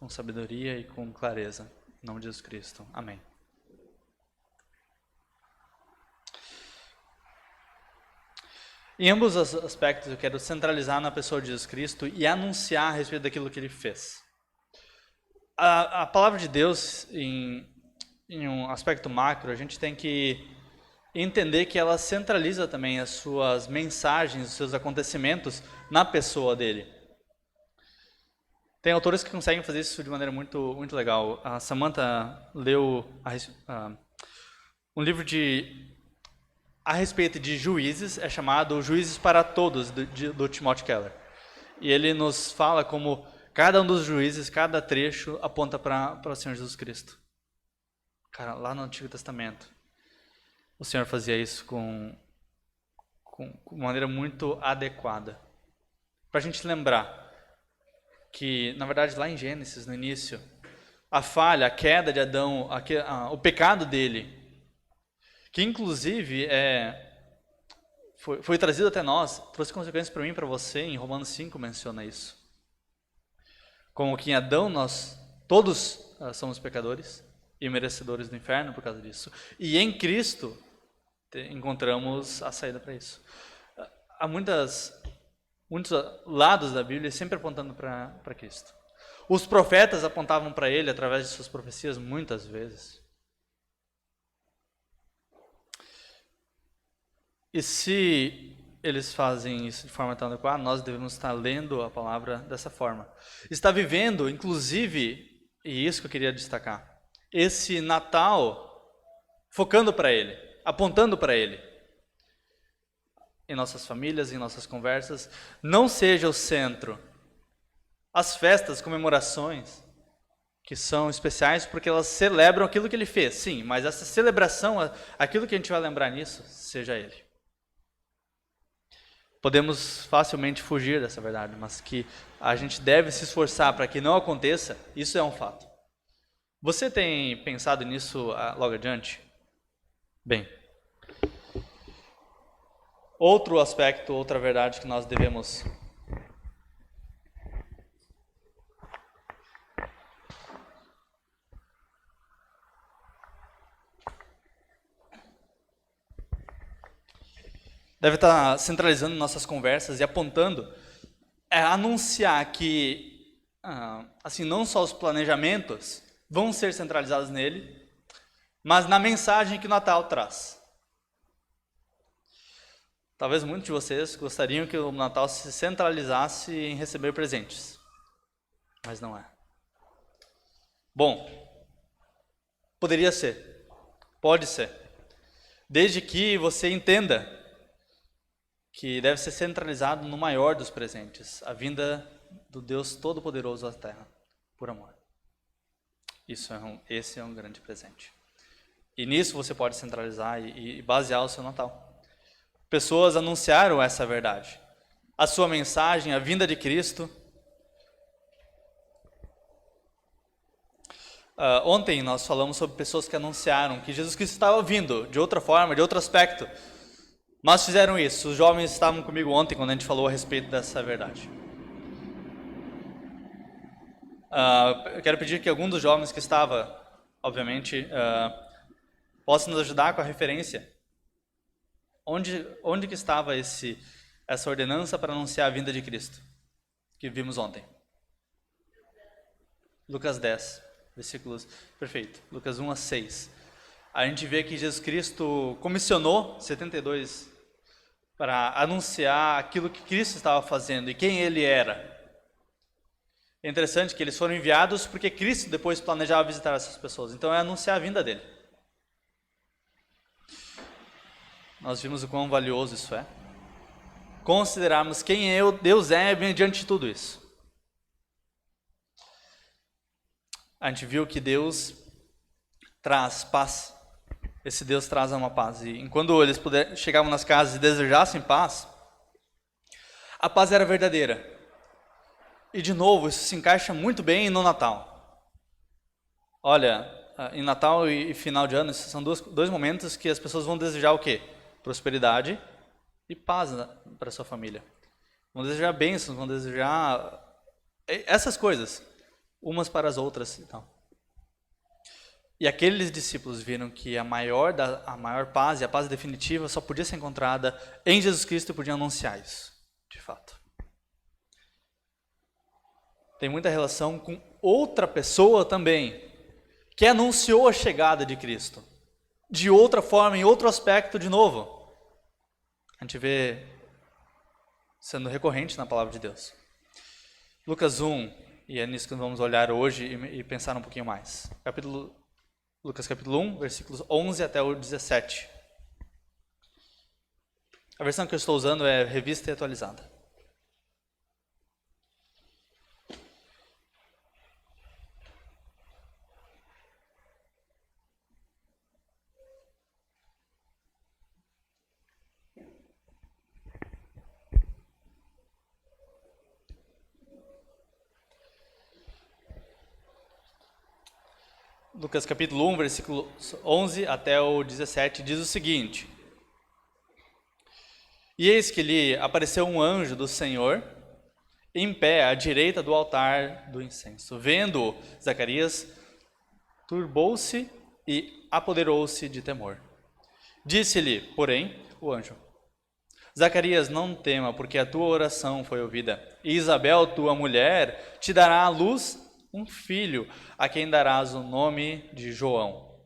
com sabedoria e com clareza. Em nome de Jesus Cristo. Amém. Em ambos os aspectos, eu quero centralizar na pessoa de Jesus Cristo e anunciar a respeito daquilo que ele fez. A palavra de Deus, em um aspecto macro, a gente tem que entender que ela centraliza também as suas mensagens, os seus acontecimentos na pessoa dele. Tem autores que conseguem fazer isso de maneira muito, muito legal. A Samantha leu um livro a respeito de juízes, é chamado Juízes para Todos, do Timothy Keller. E ele nos fala como cada um dos juízes, cada trecho, aponta para o Senhor Jesus Cristo. Cara, lá no Antigo Testamento, o Senhor fazia isso com uma maneira muito adequada. Para a gente lembrar que, na verdade, lá em Gênesis, no início, a falha, a queda de Adão, o pecado dele, que inclusive foi trazido até nós, trouxe consequências para mim e para você, em Romanos 5 menciona isso. Como que em Adão nós todos somos pecadores e merecedores do inferno por causa disso. E em Cristo encontramos a saída para isso. Há muitos lados da Bíblia sempre apontando para Cristo. Os profetas apontavam para ele através de suas profecias muitas vezes. E se eles fazem isso de forma tão adequada, nós devemos estar lendo a palavra dessa forma. Está vivendo, inclusive, e isso que eu queria destacar, esse Natal focando para ele, apontando para ele. Em nossas famílias, em nossas conversas, não seja o centro. As festas, comemorações, que são especiais porque elas celebram aquilo que ele fez, sim, mas essa celebração, aquilo que a gente vai lembrar nisso, seja ele. Podemos facilmente fugir dessa verdade, mas que a gente deve se esforçar para que não aconteça, isso é um fato. Você tem pensado nisso logo adiante? Bem, outro aspecto, outra verdade que nós devemos deve estar centralizando nossas conversas e apontando, anunciar que assim, não só os planejamentos vão ser centralizados nele, mas na mensagem que o Natal traz. Talvez muitos de vocês gostariam que o Natal se centralizasse em receber presentes, mas não é. Bom, poderia ser, pode ser, desde que você entenda que deve ser centralizado no maior dos presentes, a vinda do Deus Todo-Poderoso à Terra, por amor. Esse é um grande presente. E nisso você pode centralizar e basear o seu Natal. Pessoas anunciaram essa verdade. A sua mensagem, a vinda de Cristo. Ontem nós falamos sobre pessoas que anunciaram que Jesus Cristo estava vindo de outra forma, de outro aspecto. Mas fizeram isso. Os jovens estavam comigo ontem quando a gente falou a respeito dessa verdade. Eu quero pedir que algum dos jovens que estava, obviamente, possa nos ajudar com a referência. Onde que estava essa ordenança para anunciar a vinda de Cristo, que vimos ontem? Lucas 10, versículos, perfeito, Lucas 1 a 6. A gente vê que Jesus Cristo comissionou 72 para anunciar aquilo que Cristo estava fazendo e quem ele era. É interessante que eles foram enviados porque Cristo depois planejava visitar essas pessoas, então é anunciar a vinda dele. Nós vimos o quão valioso isso é. Considerarmos quem Deus é mediante de tudo isso. A gente viu que Deus traz paz. Esse Deus traz uma paz. E enquanto eles chegavam nas casas e desejassem paz, a paz era verdadeira. E de novo, isso se encaixa muito bem no Natal. Olha, em Natal e final de ano, esses são dois momentos que as pessoas vão desejar o quê? Prosperidade e paz para a sua família. Vão desejar bênçãos, vão desejar essas coisas. umas para as outras. Então. E aqueles discípulos viram que a maior paz e a paz definitiva só podia ser encontrada em Jesus Cristo e podiam anunciar isso, de fato. Tem muita relação com outra pessoa também, que anunciou a chegada de Cristo. De outra forma, em outro aspecto de novo. A gente vê sendo recorrente na palavra de Deus. Lucas 1, e é nisso que nós vamos olhar hoje e pensar um pouquinho mais. Lucas capítulo 1, versículos 11 até o 17. A versão que eu estou usando é revista e atualizada. Lucas capítulo 1, versículo 11 até o 17, diz o seguinte: E eis que lhe apareceu um anjo do Senhor, em pé à direita do altar do incenso. Vendo Zacarias, turbou-se e apoderou-se de temor. Disse-lhe, porém, o anjo: Zacarias, não tema, porque a tua oração foi ouvida. E Isabel, tua mulher, te dará à luz um filho, a quem darás o nome de João.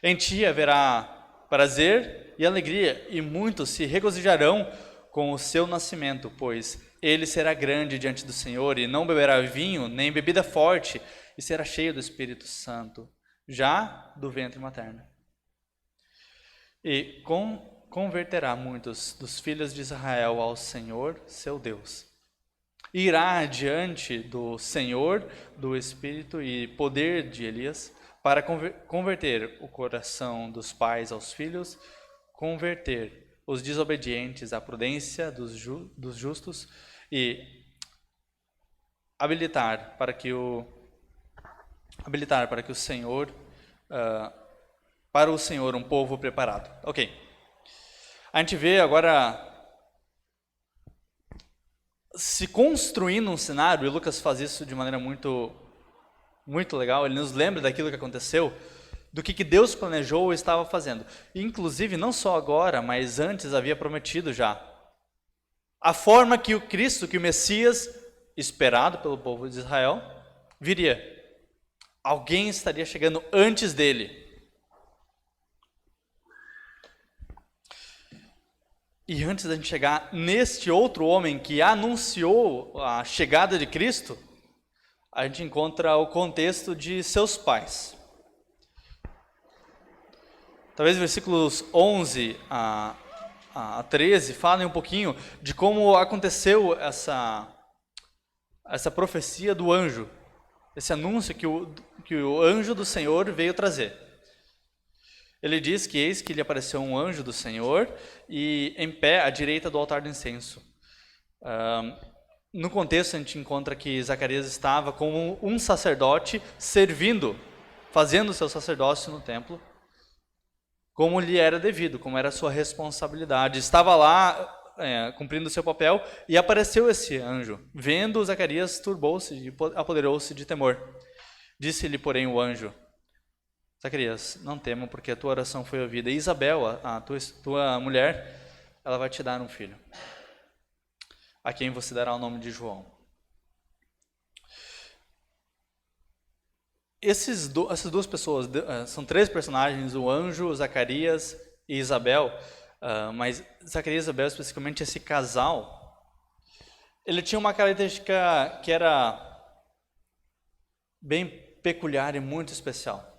Em ti haverá prazer e alegria, e muitos se regozijarão com o seu nascimento, pois ele será grande diante do Senhor, e não beberá vinho, nem bebida forte, e será cheio do Espírito Santo, já do ventre materno. E converterá muitos dos filhos de Israel ao Senhor, seu Deus. Irá diante do Senhor, do Espírito e poder de Elias, para converter o coração dos pais aos filhos, converter os desobedientes à prudência dos justos e habilitar para que o Senhor, para o Senhor um povo preparado. Ok. A gente vê agora se construindo um cenário, e Lucas faz isso de maneira muito legal, ele nos lembra daquilo que aconteceu, do que Deus planejou e estava fazendo. E, inclusive, não só agora, mas antes havia prometido já. A forma que o Cristo, que o Messias, esperado pelo povo de Israel, viria. Alguém estaria chegando antes dele. E antes da gente chegar neste outro homem que anunciou a chegada de Cristo, a gente encontra o contexto de seus pais. Talvez versículos 11 a 13 falem um pouquinho de como aconteceu essa profecia do anjo, esse anúncio que o anjo do Senhor veio trazer. Ele diz que eis que lhe apareceu um anjo do Senhor e em pé à direita do altar do incenso. No contexto a gente encontra que Zacarias estava como um sacerdote servindo, fazendo o seu sacerdócio no templo, como lhe era devido, como era a sua responsabilidade. Estava lá cumprindo o seu papel e apareceu esse anjo. Vendo Zacarias, turbou-se e apoderou-se de temor. Disse-lhe, porém, o anjo: Zacarias, não tema, porque a tua oração foi ouvida. E Isabel, a tua mulher, ela vai te dar um filho, a quem você dará o nome de João. Essas duas pessoas, são três personagens, o anjo, Zacarias e Isabel, mas Zacarias e Isabel, especificamente esse casal, ele tinha uma característica que era bem peculiar e muito especial.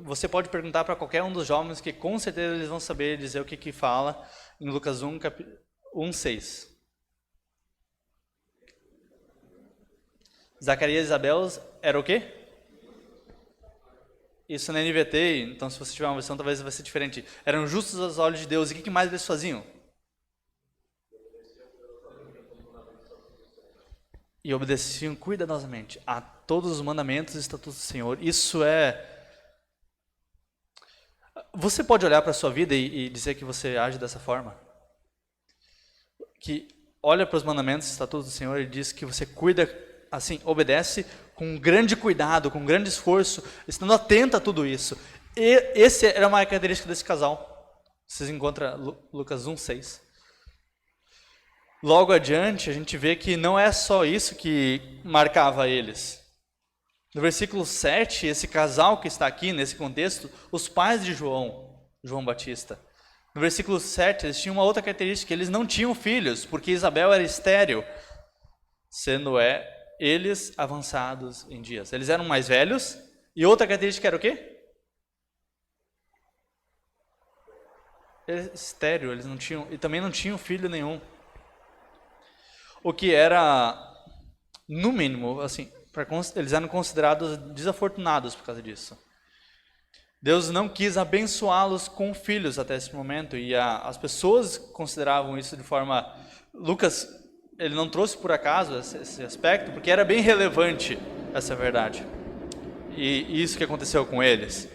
Você pode perguntar para qualquer um dos jovens que com certeza eles vão saber dizer o que fala em Lucas 1:6. Zacarias e Isabel era o quê? Isso na NVT, então se você tiver uma versão talvez vai ser diferente. Eram justos aos olhos de Deus. E o que mais eles faziam? E obedeciam cuidadosamente a todos os mandamentos e estatutos do Senhor. Isso é... Você pode olhar para a sua vida e dizer que você age dessa forma? Que olha para os mandamentos e estatutos do Senhor e diz que você cuida assim, obedece com grande cuidado, com grande esforço, estando atento a tudo isso. E essa era uma característica desse casal. Vocês encontram Lucas 1:6. Logo adiante, a gente vê que não é só isso que marcava eles. No versículo 7, esse casal que está aqui, nesse contexto, os pais de João Batista. No versículo 7, eles tinham uma outra característica, eles não tinham filhos, porque Isabel era estéril, sendo eles avançados em dias. Eles eram mais velhos, e outra característica era o quê? Estéril, eles não tinham, e também não tinham filho nenhum. O que era, no mínimo, assim, eles eram considerados desafortunados por causa disso. Deus não quis abençoá-los com filhos até esse momento, e as pessoas consideravam isso de forma... Lucas, ele não trouxe por acaso esse aspecto, porque era bem relevante essa verdade. E isso que aconteceu com eles.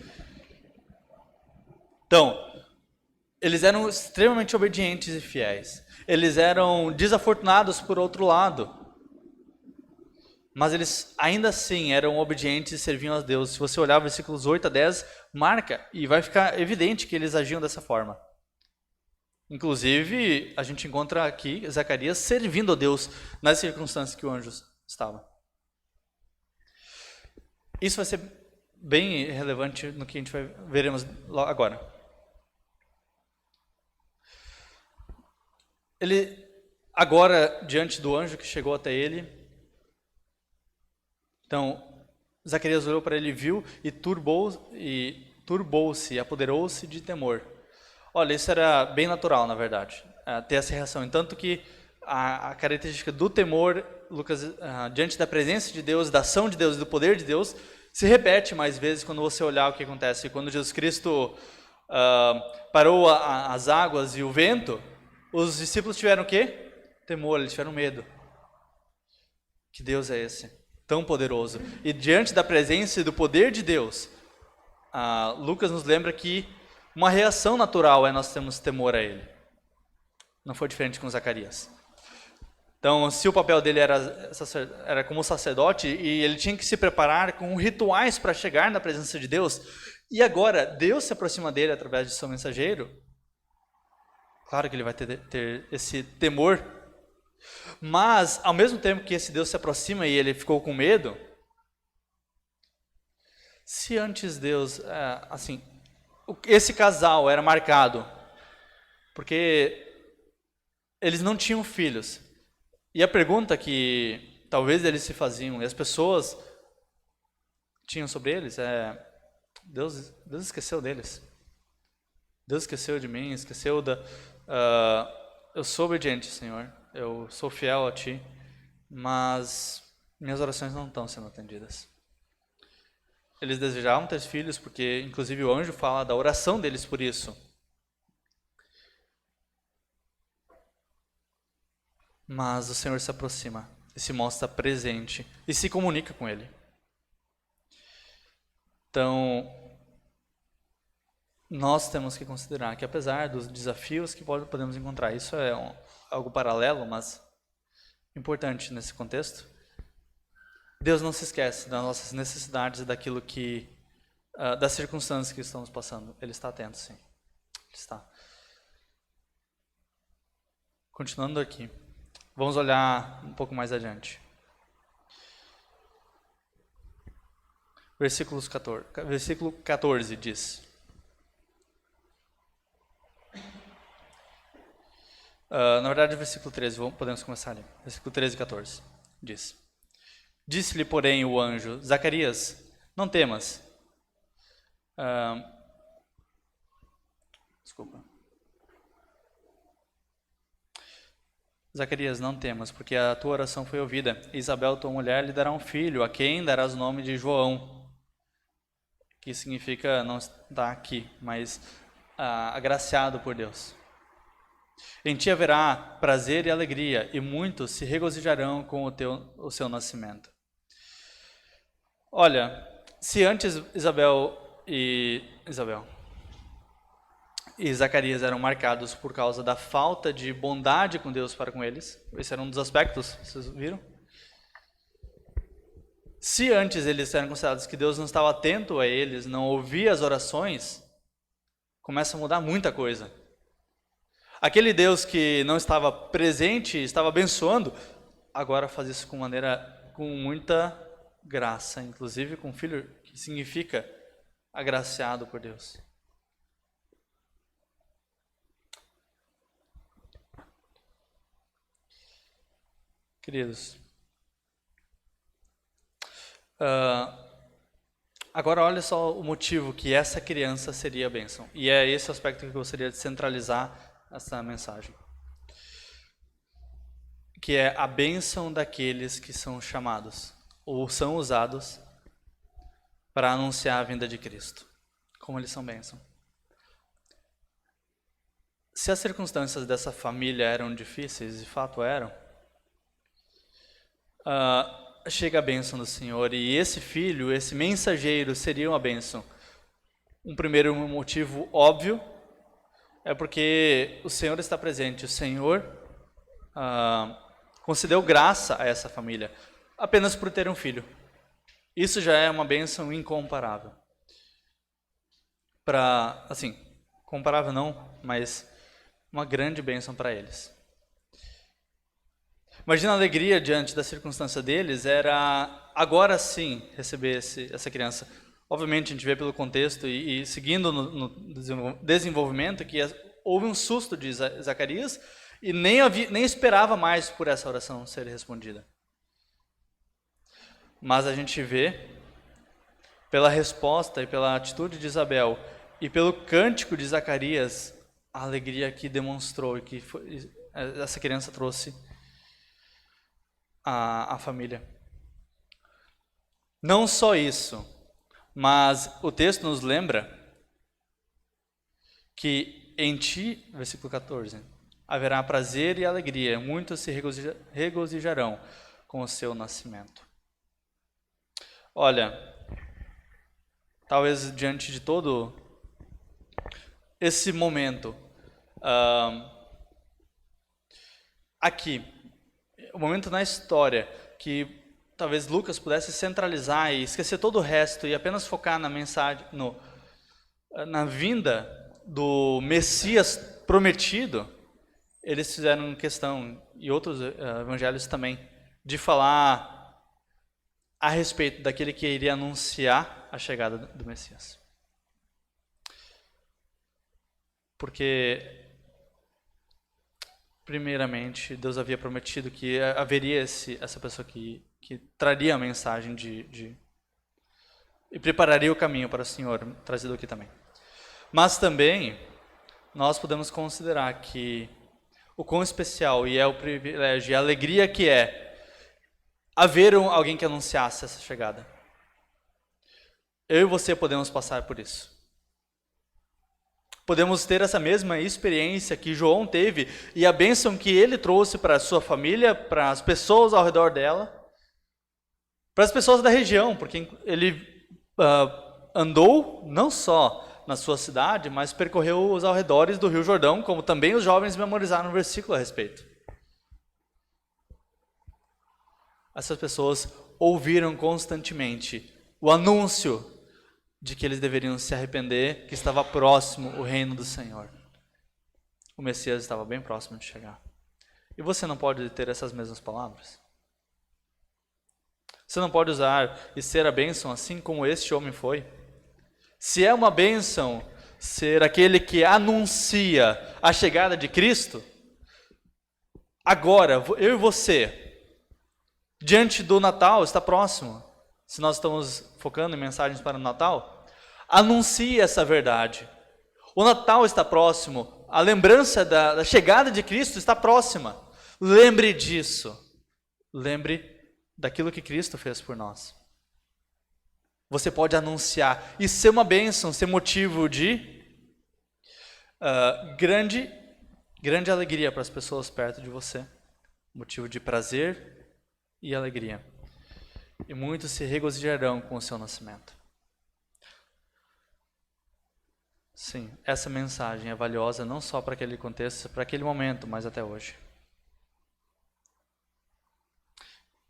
Então, eles eram extremamente obedientes e fiéis. Eles eram desafortunados por outro lado. Mas eles ainda assim eram obedientes e serviam a Deus. Se você olhar versículos 8 a 10, marca e vai ficar evidente que eles agiam dessa forma. Inclusive, a gente encontra aqui Zacarias servindo a Deus nas circunstâncias que o anjo estava. Isso vai ser bem relevante no que a gente veremos agora. Ele, agora, diante do anjo que chegou até ele, então, Zacarias olhou para ele, viu e turbou-se, apoderou-se de temor. Olha, isso era bem natural, na verdade, ter essa reação. Entanto que a característica do temor, Lucas, diante da presença de Deus, da ação de Deus e do poder de Deus, se repete mais vezes quando você olhar o que acontece. Quando Jesus Cristo parou as águas e o vento, os discípulos tiveram o quê? Temor, eles tiveram medo. Que Deus é esse? Tão poderoso. E diante da presença e do poder de Deus, Lucas nos lembra que uma reação natural é nós termos temor a Ele. Não foi diferente com Zacarias. Então, se o papel dele era como sacerdote, e ele tinha que se preparar com rituais para chegar na presença de Deus, e agora Deus se aproxima dele através de seu mensageiro, claro que ele vai ter esse temor. Mas, ao mesmo tempo que esse Deus se aproxima e ele ficou com medo, se antes Deus, assim, esse casal era marcado porque eles não tinham filhos. E a pergunta que talvez eles se faziam, e as pessoas tinham sobre eles, Deus esqueceu deles. Deus esqueceu de mim, esqueceu eu sou obediente, Senhor, eu sou fiel a Ti, mas minhas orações não estão sendo atendidas. Eles desejavam ter filhos, porque inclusive o anjo fala da oração deles por isso. Mas o Senhor se aproxima e se mostra presente e se comunica com ele. Então, nós temos que considerar que apesar dos desafios que podemos encontrar, isso é algo paralelo, mas importante nesse contexto, Deus não se esquece das nossas necessidades e daquilo que, das circunstâncias que estamos passando. Ele está atento, sim. Ele está. Continuando aqui, vamos olhar um pouco mais adiante. Versículo 14 diz... na verdade, versículo 13, podemos começar ali. Versículo 13 e 14 diz: Disse-lhe, porém, o anjo: Zacarias, não temas. Zacarias, não temas, porque a tua oração foi ouvida. Isabel, tua mulher, lhe dará um filho, a quem darás o nome de João, que significa, não está aqui, mas agraciado por Deus. Em ti haverá prazer e alegria, e muitos se regozijarão com o seu nascimento. Olha, se antes Isabel e Zacarias eram marcados por causa da falta de bondade com Deus para com eles, esse era um dos aspectos, vocês viram? Se antes eles eram considerados que Deus não estava atento a eles, não ouvia as orações, começa a mudar muita coisa. Aquele Deus que não estava presente, estava abençoando, agora faz isso com muita graça, inclusive com o filho, que significa agraciado por Deus. Queridos, agora olha só o motivo que essa criança seria a bênção. E é esse aspecto que eu gostaria de centralizar essa mensagem. Que é a bênção daqueles que são chamados, ou são usados, para anunciar a vinda de Cristo. Como eles são bênção. Se as circunstâncias dessa família eram difíceis, de fato eram, chega a bênção do Senhor, e esse filho, esse mensageiro, seria uma bênção. Um primeiro motivo óbvio é porque o Senhor está presente, o Senhor concedeu graça a essa família, apenas por ter um filho. Isso já é uma bênção incomparável. Comparável não, mas uma grande bênção para eles. Imagina a alegria diante da circunstância deles, era agora sim receber essa criança. Obviamente a gente vê pelo contexto e seguindo no desenvolvimento que houve um susto de Zacarias e nem esperava mais por essa oração ser respondida. Mas a gente vê pela resposta e pela atitude de Isabel e pelo cântico de Zacarias a alegria que demonstrou e que essa criança trouxe a família. Não só isso, mas o texto nos lembra que em ti, versículo 14, haverá prazer e alegria, muitos se regozijarão com o seu nascimento. Olha, talvez diante de todo esse momento, aqui, o momento na história que talvez Lucas pudesse centralizar e esquecer todo o resto e apenas focar na mensagem, na vinda do Messias prometido, eles fizeram questão, e outros evangelhos também, de falar a respeito daquele que iria anunciar a chegada do Messias. Porque primeiramente, Deus havia prometido que haveria essa pessoa que traria a mensagem e prepararia o caminho para o Senhor, trazido aqui também. Mas também, nós podemos considerar que o quão especial e é o privilégio e a alegria que é haver alguém que anunciasse essa chegada. Eu e você podemos passar por isso. Podemos ter essa mesma experiência que João teve e a bênção que ele trouxe para a sua família, para as pessoas ao redor dela, para as pessoas da região, porque ele andou não só na sua cidade, mas percorreu os arredores do Rio Jordão, como também os jovens memorizaram um versículo a respeito. Essas pessoas ouviram constantemente o anúncio de que eles deveriam se arrepender, que estava próximo o reino do Senhor. O Messias estava bem próximo de chegar. E você não pode ter essas mesmas palavras? Você não pode usar e ser a bênção assim como este homem foi? Se é uma bênção ser aquele que anuncia a chegada de Cristo, agora, eu e você, diante do Natal, está próximo. Se nós estamos focando em mensagens para o Natal, anuncie essa verdade. O Natal está próximo, a lembrança da chegada de Cristo está próxima. Lembre disso. Lembre daquilo que Cristo fez por nós. Você pode anunciar e ser uma bênção, ser motivo de grande alegria para as pessoas perto de você. Motivo de prazer e alegria. E muitos se regozijarão com o seu nascimento. Sim, essa mensagem é valiosa não só para aquele contexto, para aquele momento, mas até hoje.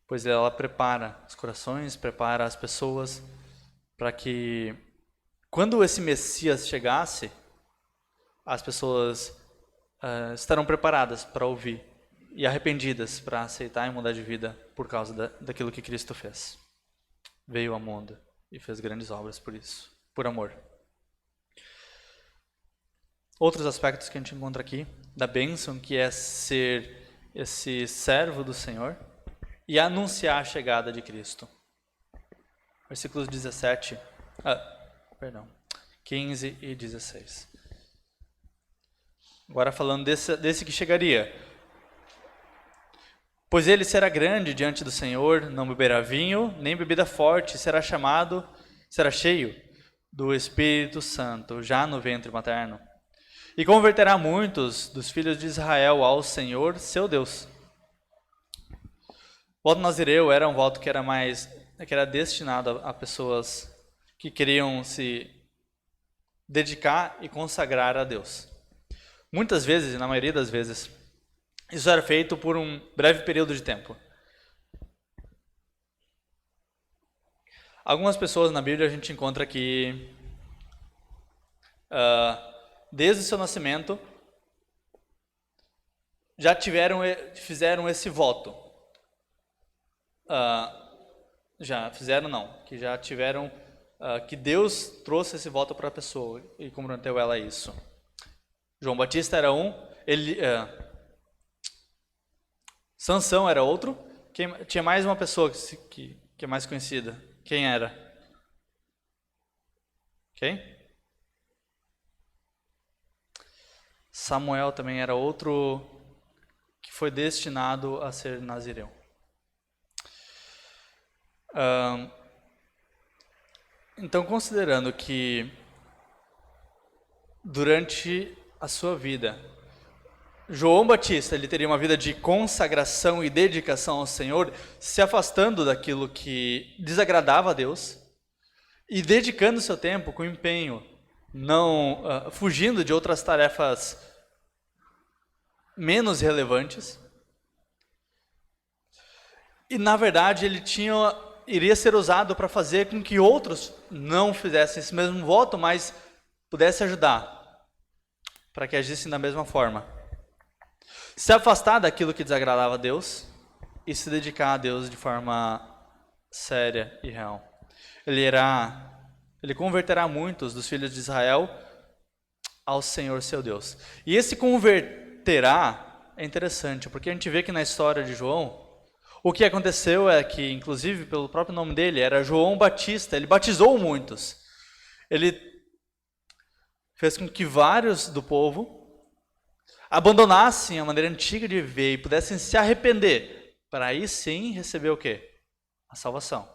pois ela prepara os corações, prepara as pessoas para que, quando esse Messias chegasse, as pessoas estarão preparadas para ouvir e arrependidas para aceitar e mudar de vida por causa daquilo que Cristo fez. Veio ao mundo e fez grandes obras por isso, por amor. Outros aspectos que a gente encontra aqui, da bênção, que é ser esse servo do Senhor e anunciar a chegada de Cristo. Versículos 15 e 16. Agora falando desse que chegaria. Pois ele será grande diante do Senhor, não beberá vinho, nem bebida forte, será cheio do Espírito Santo, já no ventre materno. E converterá muitos dos filhos de Israel ao Senhor, seu Deus. O voto nazireu era um voto que era destinado a pessoas que queriam se dedicar e consagrar a Deus. Muitas vezes, e na maioria das vezes, isso era feito por um breve período de tempo. Algumas pessoas na Bíblia a gente encontra que, desde o seu nascimento, já fizeram esse voto. Que já tiveram, que Deus trouxe esse voto para a pessoa e comprometeu ela a isso. João Batista era um, Sansão era outro. Tinha mais uma pessoa que é mais conhecida. Quem era? Quem? Samuel também era outro que foi destinado a ser nazireu. Então, considerando que durante a sua vida, João Batista ele teria uma vida de consagração e dedicação ao Senhor, se afastando daquilo que desagradava a Deus e dedicando seu tempo com empenho, não fugindo de outras tarefas menos relevantes. E na verdade ele iria ser usado para fazer com que outros não fizessem esse mesmo voto, mas pudesse ajudar para que agissem da mesma forma. Se afastar daquilo que desagradava a Deus e se dedicar a Deus de forma séria e real. Ele converterá muitos dos filhos de Israel ao Senhor seu Deus. E esse converterá é interessante, porque a gente vê que na história de João, o que aconteceu é que, inclusive pelo próprio nome dele, era João Batista, ele batizou muitos. Ele fez com que vários do povo abandonassem a maneira antiga de viver e pudessem se arrepender, para aí sim receber o quê? A salvação.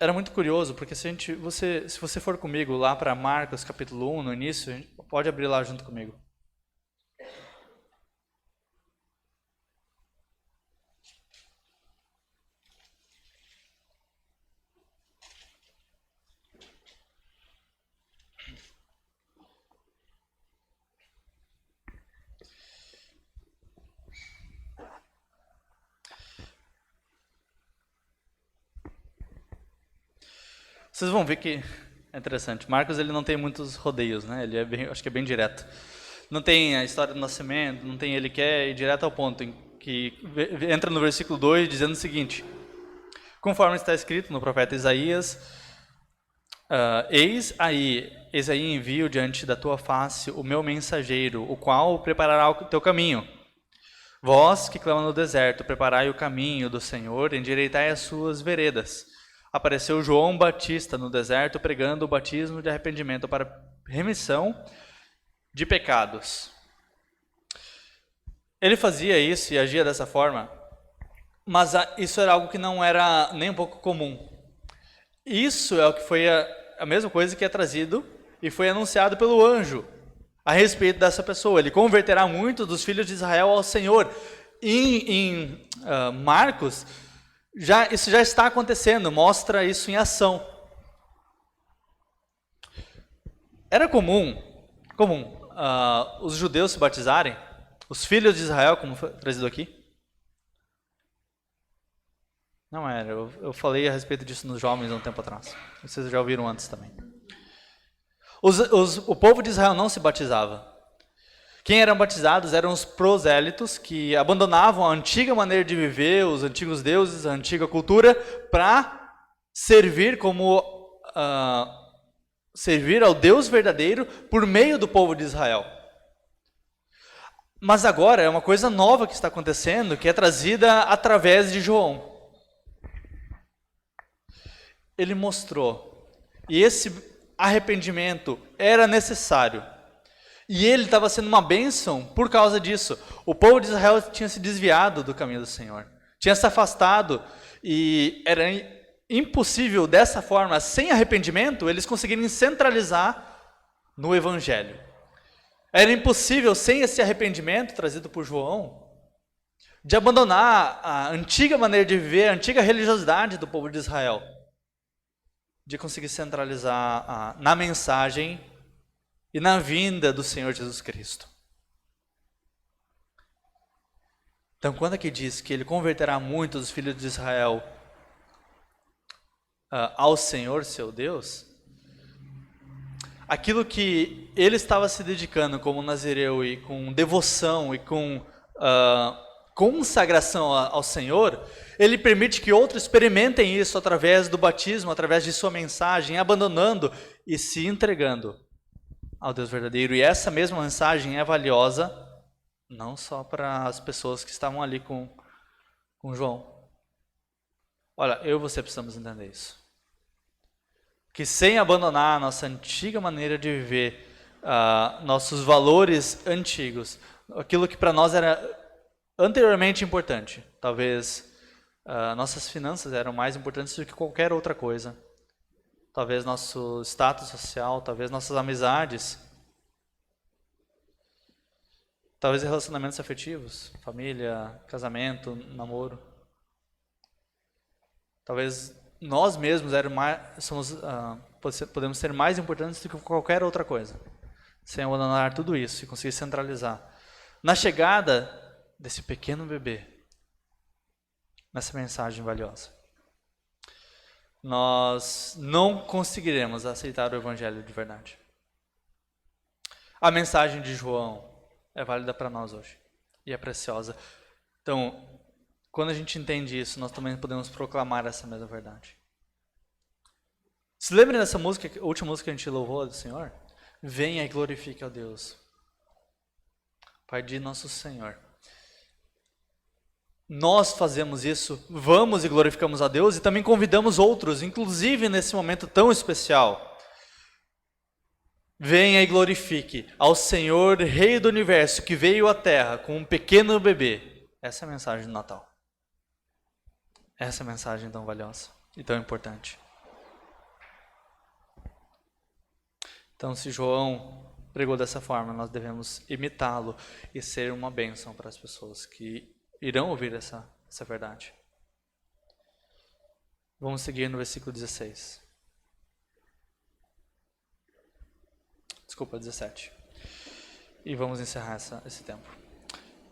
Era muito curioso, porque se você for comigo lá para Marcos capítulo 1, no início, a gente pode abrir lá junto comigo. Vocês vão ver que é interessante. Marcos ele não tem muitos rodeios, né? Ele acho que é bem direto. Não tem a história do nascimento, não tem ele quer ir direto ao ponto, em que entra no versículo 2 dizendo o seguinte: conforme está escrito no profeta Isaías, eis aí envio diante da tua face o meu mensageiro, o qual preparará o teu caminho. Vós que clama no deserto, preparai o caminho do Senhor, endireitai as suas veredas. Apareceu João Batista no deserto pregando o batismo de arrependimento para remissão de pecados. Ele fazia isso e agia dessa forma, mas isso era algo que não era nem um pouco comum. Isso é o que foi a mesma coisa que é trazido e foi anunciado pelo anjo a respeito dessa pessoa. Ele converterá muitos dos filhos de Israel ao Senhor. Em Marcos, isso já está acontecendo, mostra isso em ação. Era comum os judeus se batizarem Os filhos de Israel, como foi trazido aqui. Não era, eu falei a respeito disso nos jovens há um tempo atrás. Vocês já ouviram antes também. O povo de Israel não se batizava. Quem eram batizados eram os prosélitos, que abandonavam a antiga maneira de viver, os antigos deuses, a antiga cultura, para servir servir ao Deus verdadeiro por meio do povo de Israel. Mas agora é uma coisa nova que está acontecendo, que é trazida através de João. Ele mostrou, e esse arrependimento era necessário. E ele estava sendo uma bênção por causa disso. O povo de Israel tinha se desviado do caminho do Senhor. Tinha se afastado. E era impossível dessa forma, sem arrependimento, eles conseguirem centralizar no Evangelho. Era impossível, sem esse arrependimento trazido por João, de abandonar a antiga maneira de viver, a antiga religiosidade do povo de Israel. De conseguir centralizar na mensagem e na vinda do Senhor Jesus Cristo. Então, quando aqui diz que ele converterá muitos dos filhos de Israel ao Senhor, seu Deus, aquilo que ele estava se dedicando como nazireu e com devoção e com consagração ao Senhor, ele permite que outros experimentem isso através do batismo, através de sua mensagem, abandonando e se entregando ao Deus verdadeiro. E essa mesma mensagem é valiosa não só para as pessoas que estavam ali com João. Olha, eu e você precisamos entender isso. Que sem abandonar a nossa antiga maneira de viver, nossos valores antigos, aquilo que para nós era anteriormente importante, talvez nossas finanças eram mais importantes do que qualquer outra coisa. Talvez nosso status social, talvez nossas amizades, talvez relacionamentos afetivos, família, casamento, namoro. Talvez nós mesmos podemos ser mais importantes do que qualquer outra coisa, sem abandonar tudo isso e conseguir centralizar na chegada desse pequeno bebê, nessa mensagem valiosa. Nós não conseguiremos aceitar o Evangelho de verdade. A mensagem de João é válida para nós hoje e é preciosa. Então, quando a gente entende isso, nós também podemos proclamar essa mesma verdade. Se lembrem dessa música, a última música que a gente louvou do Senhor? Venha e glorifique a Deus, Pai de nosso Senhor. Nós fazemos isso, vamos e glorificamos a Deus e também convidamos outros, inclusive nesse momento tão especial. Venha e glorifique ao Senhor, Rei do Universo, que veio à Terra com um pequeno bebê. Essa é a mensagem do Natal. Essa é a mensagem tão valiosa e tão importante. Então, se João pregou dessa forma, nós devemos imitá-lo e ser uma bênção para as pessoas que irão ouvir essa verdade. Vamos seguir no versículo 16. Desculpa, 17. E vamos encerrar esse tempo.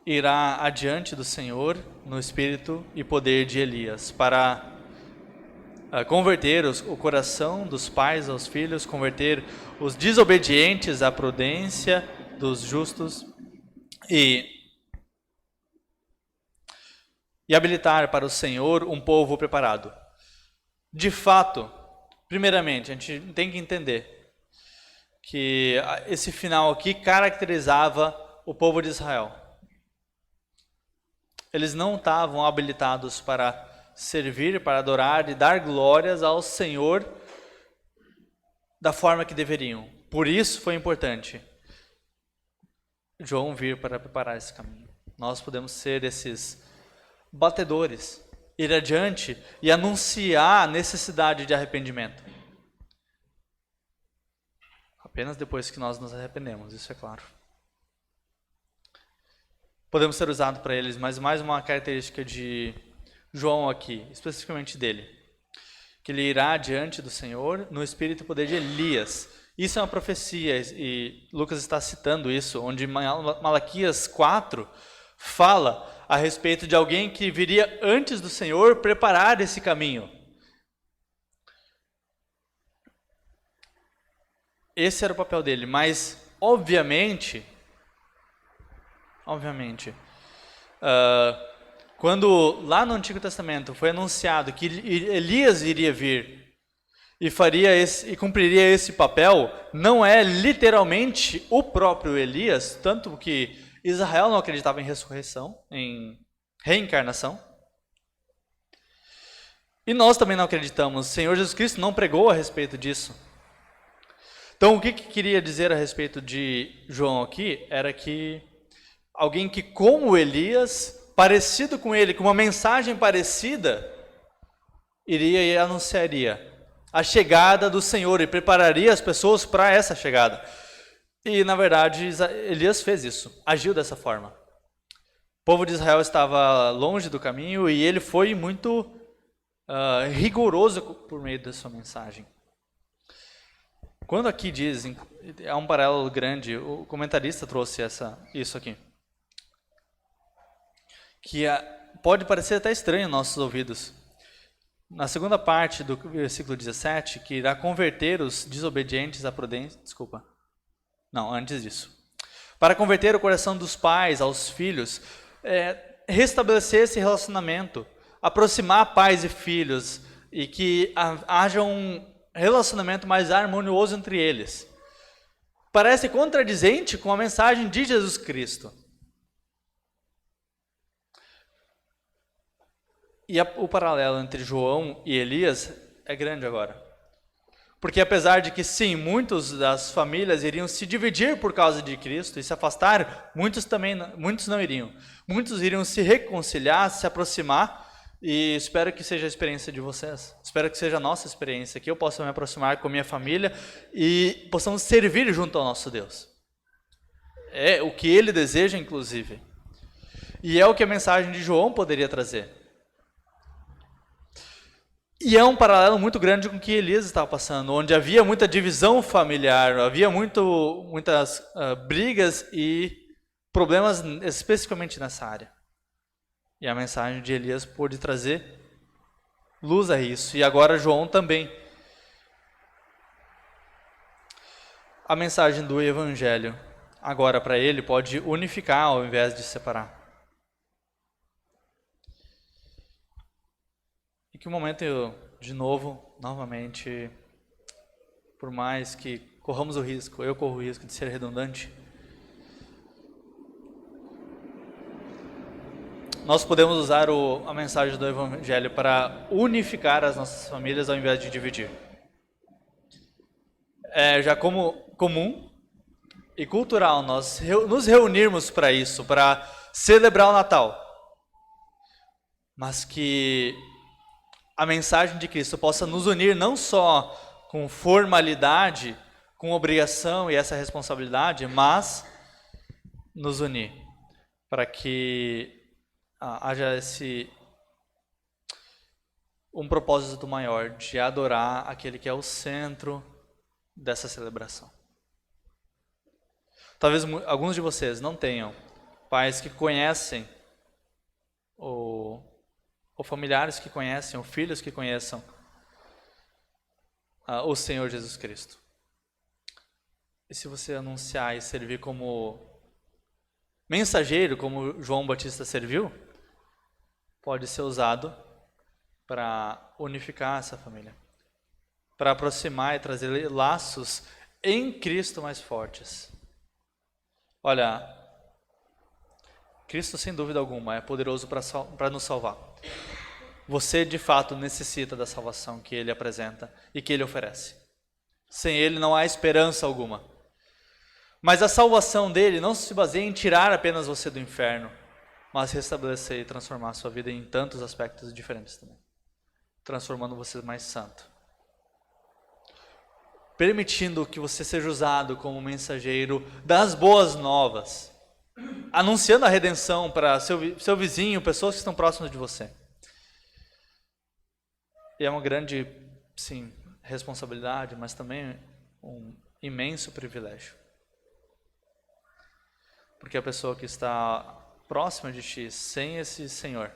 Irá adiante do Senhor no espírito e poder de Elias, para converter o coração dos pais aos filhos, converter os desobedientes à prudência dos justos e habilitar para o Senhor um povo preparado. De fato, primeiramente, a gente tem que entender que esse final aqui caracterizava o povo de Israel. Eles não estavam habilitados para servir, para adorar e dar glórias ao Senhor da forma que deveriam. Por isso foi importante João vir para preparar esse caminho. Nós podemos ser esses batedores, ir adiante e anunciar a necessidade de arrependimento. Apenas depois que nós nos arrependemos, isso é claro. Podemos ser usados para eles, mas mais uma característica de João aqui, especificamente dele, que ele irá diante do Senhor no espírito e poder de Elias, Isso é uma profecia, e Lucas está citando isso, onde Malaquias 4 fala a respeito de alguém que viria antes do Senhor preparar esse caminho. Esse era o papel dele, mas obviamente, quando lá no Antigo Testamento foi anunciado que Elias iria vir e cumpriria esse papel, não é literalmente o próprio Elias, tanto que Israel não acreditava em ressurreição, em reencarnação. E nós também não acreditamos. O Senhor Jesus Cristo não pregou a respeito disso. Então, o que queria dizer a respeito de João aqui era que alguém que, como Elias, parecido com ele, com uma mensagem parecida, iria e anunciaria a chegada do Senhor e prepararia as pessoas para essa chegada. E, na verdade, Elias fez isso, agiu dessa forma. O povo de Israel estava longe do caminho e ele foi muito rigoroso por meio da sua mensagem. Quando aqui dizem, é um paralelo grande, o comentarista trouxe isso aqui, que pode parecer até estranho aos nossos ouvidos. Na segunda parte do versículo 17, que irá converter os desobedientes à prudência, antes disso. Para converter o coração dos pais aos filhos, restabelecer esse relacionamento, aproximar pais e filhos, e que haja um relacionamento mais harmonioso entre eles. Parece contradizente com a mensagem de Jesus Cristo. E o paralelo entre João e Elias é grande agora. Porque apesar de que sim, muitos das famílias iriam se dividir por causa de Cristo e se afastar, muitos não iriam. Muitos iriam se reconciliar, se aproximar, e espero que seja a experiência de vocês. Espero que seja a nossa experiência, que eu possa me aproximar com a minha família e possamos servir junto ao nosso Deus. É o que Ele deseja, inclusive. E é o que a mensagem de João poderia trazer. E é um paralelo muito grande com o que Elias estava passando, onde havia muita divisão familiar, havia muitas brigas e problemas especificamente nessa área. E a mensagem de Elias pôde trazer luz a isso. E agora João também. A mensagem do Evangelho, agora para ele, pode unificar ao invés de separar. E que o momento, novamente, por mais que corramos o risco, eu corro o risco de ser redundante, nós podemos usar a mensagem do Evangelho para unificar as nossas famílias ao invés de dividir. É já como comum e cultural nós nos reunirmos para isso, para celebrar o Natal. Mas que a mensagem de Cristo possa nos unir não só com formalidade, com obrigação e essa responsabilidade, mas nos unir para que haja um propósito maior de adorar aquele que é o centro dessa celebração. Talvez alguns de vocês não tenham pais que conhecem ou familiares que conhecem, ou filhos que conheçam o Senhor Jesus Cristo. E se você anunciar e servir como mensageiro, como João Batista serviu, pode ser usado para unificar essa família, para aproximar e trazer laços em Cristo mais fortes. Olha, Cristo, sem dúvida alguma, é poderoso para nos salvar. Você, de fato, necessita da salvação que Ele apresenta e que Ele oferece. Sem Ele não há esperança alguma. Mas a salvação dele não se baseia em tirar apenas você do inferno, mas restabelecer e transformar a sua vida em tantos aspectos diferentes também. Transformando você mais santo. Permitindo que você seja usado como mensageiro das boas novas. Anunciando a redenção para seu vizinho, pessoas que estão próximas de você. E é uma grande, sim, responsabilidade, mas também imenso privilégio. Porque a pessoa que está próxima de ti, sem esse Senhor,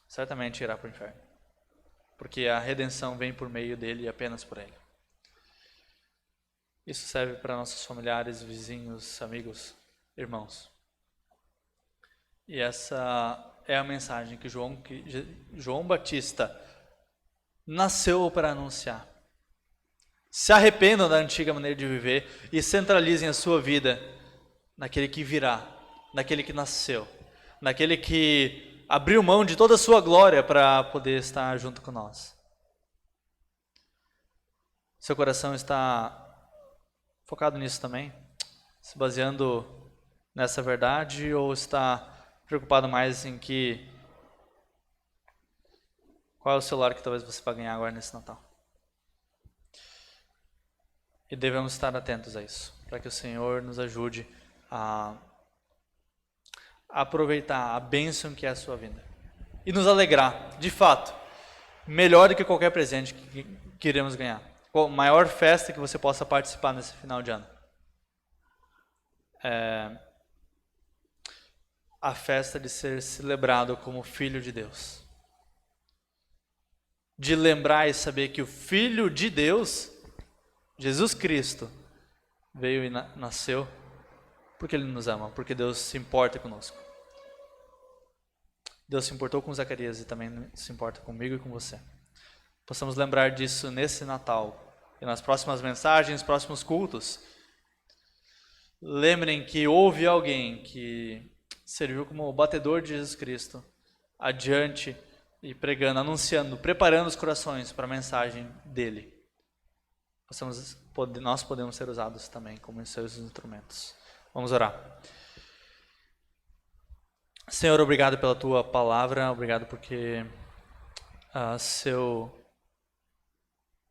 certamente irá para o inferno. Porque a redenção vem por meio dele e apenas por ele. Isso serve para nossos familiares, vizinhos, amigos, irmãos. E essa é a mensagem que João Batista nasceu para anunciar. Se arrependam da antiga maneira de viver e centralizem a sua vida naquele que virá, naquele que nasceu, naquele que abriu mão de toda a sua glória para poder estar junto com nós. Seu coração está focado nisso também? Se baseando nessa verdade ou está preocupado mais em qual é o celular que talvez você vá ganhar agora nesse Natal? E devemos estar atentos a isso, para que o Senhor nos ajude a aproveitar a bênção que é a sua vinda. E nos alegrar, de fato, melhor do que qualquer presente que iremos ganhar. A maior festa que você possa participar nesse final de ano. A festa de ser celebrado como Filho de Deus. De lembrar e saber que o Filho de Deus, Jesus Cristo, veio e nasceu porque Ele nos ama, porque Deus se importa conosco. Deus se importou com Zacarias e também se importa comigo e com você. Possamos lembrar disso nesse Natal e nas próximas mensagens, próximos cultos. Lembrem que houve alguém que serviu como batedor de Jesus Cristo, adiante e pregando, anunciando, preparando os corações para a mensagem dele. Nós podemos ser usados também como seus instrumentos. Vamos orar. Senhor, obrigado pela tua palavra, obrigado porque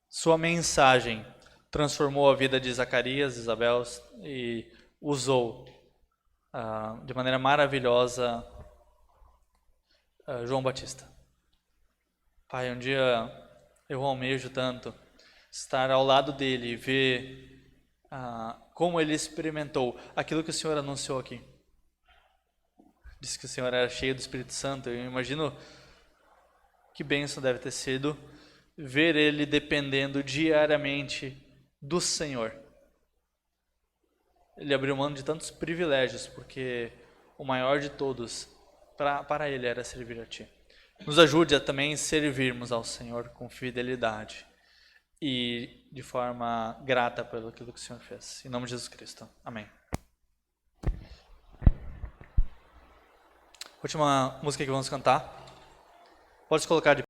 sua mensagem transformou a vida de Zacarias, Isabel e usou de maneira maravilhosa João Batista. Pai, um dia eu almejo tanto estar ao lado dele e ver como ele experimentou aquilo que o Senhor anunciou aqui. Disse que o Senhor era cheio do Espírito Santo. Eu imagino que bênção deve ter sido ver ele dependendo diariamente do Senhor. Ele abriu mão de tantos privilégios, porque o maior de todos para ele era servir a Ti. Nos ajude a também servirmos ao Senhor com fidelidade e de forma grata pelo que o Senhor fez. Em nome de Jesus Cristo. Amém. Última música que vamos cantar. Pode colocar de